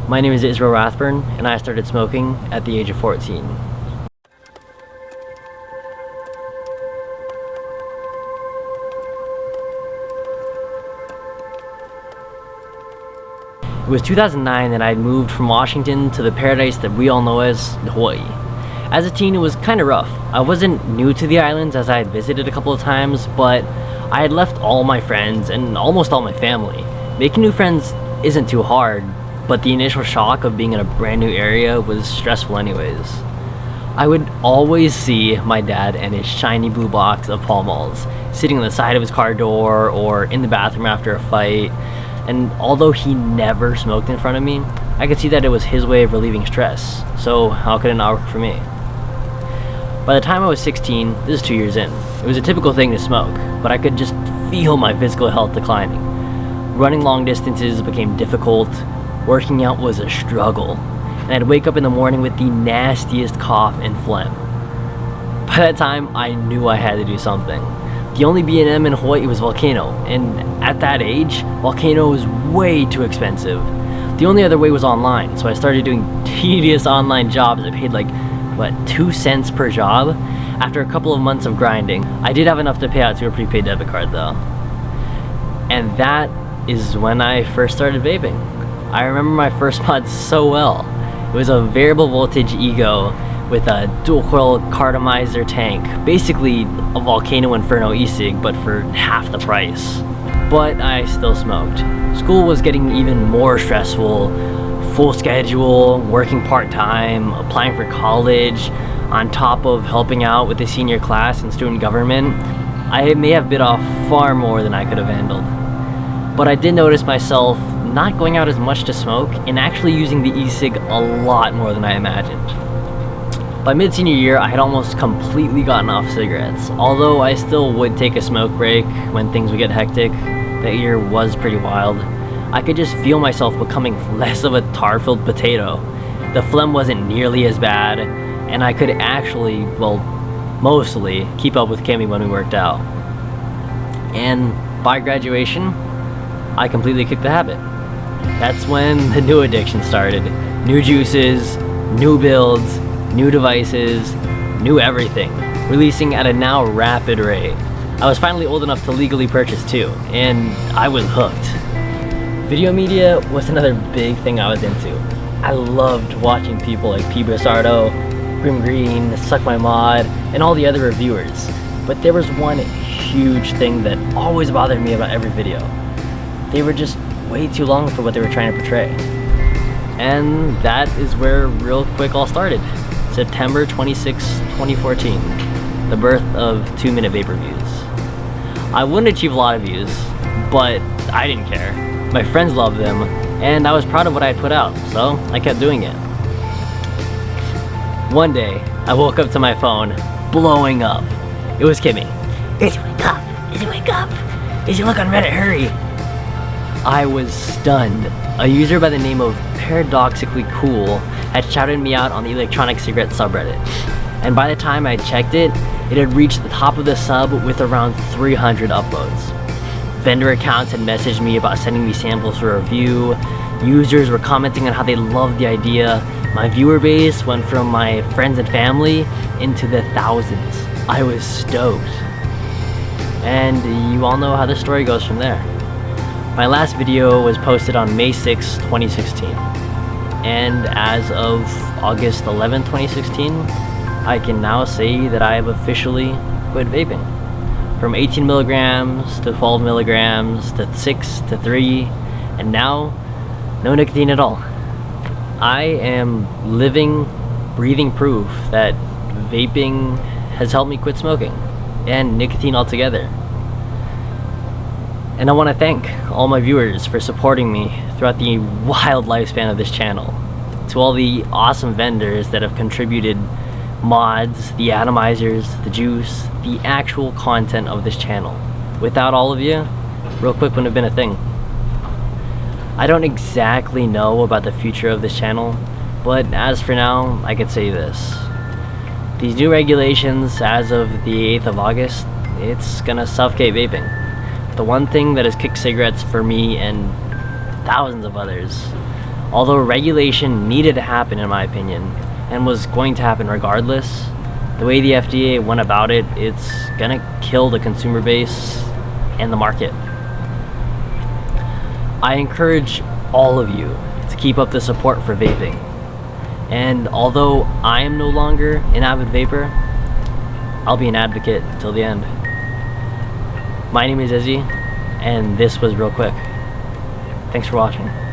My name is Israel Rathburn, and I started smoking at the age of 14. It was 2009 that I moved from Washington to the paradise that we all know as Hawaii. As a teen, it was kind of rough. I wasn't new to the islands, as I had visited a couple of times, but I had left all my friends and almost all my family. Making new friends isn't too hard, but the initial shock of being in a brand new area was stressful anyways. I would always see my dad and his shiny blue box of Pall Malls sitting on the side of his car door or in the bathroom after a fight. And although he never smoked in front of me, I could see that it was his way of relieving stress, so how could it not work for me? By the time I was 16, this is 2 years in, it was a typical thing to smoke, but I could just feel my physical health declining. Running long distances became difficult, working out was a struggle, and I'd wake up in the morning with the nastiest cough and phlegm. By that time, I knew I had to do something. The only B&M in Hawaii was Volcano, and at that age, Volcano was way too expensive. The only other way was online, so I started doing tedious online jobs that paid like, 2 cents per job? After a couple of months of grinding, I did have enough to pay out to a prepaid debit card though. And that is when I first started vaping. I remember my first pod so well. It was a variable voltage Ego with a dual coil cartomizer tank, basically a Volcano Inferno e-cig, but for half the price. But I still smoked. School was getting even more stressful, full schedule, working part-time, applying for college, on top of helping out with the senior class and student government. I may have bit off far more than I could have handled. But I did notice myself not going out as much to smoke and actually using the e-cig a lot more than I imagined. By mid-senior year, I had almost completely gotten off cigarettes, although I still would take a smoke break when things would get hectic. That year was pretty wild. I could just feel myself becoming less of a tar-filled potato. The phlegm wasn't nearly as bad, and I could actually, mostly, keep up with Kimmy when we worked out. And by graduation, I completely kicked the habit. That's when the new addiction started. New juices, new builds, new devices, new everything, releasing at a now rapid rate. I was finally old enough to legally purchase too, and I was hooked. Video media was another big thing I was into. I loved watching people like P. Brisardo, Grim Green, Suck My Mod, and all the other reviewers. But there was one huge thing that always bothered me about every video. They were just way too long for what they were trying to portray. And that is where real quick all started. September 26, 2014, the birth of 2-minute vape reviews. I wouldn't achieve a lot of views, but I didn't care. My friends loved them, and I was proud of what I had put out, so I kept doing it. One day, I woke up to my phone blowing up. It was Kimmy. Izzy, wake up! Izzy, wake up! Izzy, look on Reddit, hurry! I was stunned. A user by the name of Paradoxically Cool had shouted me out on the electronic cigarette subreddit, and by the time I checked it, it had reached the top of the sub with around 300 upvotes. Vendor accounts had messaged me about sending me samples for review, users were commenting on how they loved the idea, my viewer base went from my friends and family into the thousands. I was stoked. And you all know how the story goes from there. My last video was posted on May 6, 2016. And as of August 11, 2016, I can now say that I have officially quit vaping. From 18 milligrams to 12 milligrams to 6 to 3, and now, no nicotine at all. I am living, breathing proof that vaping has helped me quit smoking, and nicotine altogether. And I want to thank all my viewers for supporting me throughout the wild lifespan of this channel. To all the awesome vendors that have contributed mods, the atomizers, the juice, the actual content of this channel. Without all of you, real quick wouldn't have been a thing. I don't exactly know about the future of this channel, but as for now, I can say this. These new regulations as of the 8th of August, it's gonna suffocate vaping. The one thing that has kicked cigarettes for me and thousands of others Although regulation needed to happen in my opinion, and was going to happen regardless, the way the FDA went about it, it's gonna kill the consumer base and the market. I encourage all of you to keep up the support for vaping. And although I am no longer an avid vapor, I'll be an advocate till the end. My name is Izzy, and this was Real Quick. Thanks for watching.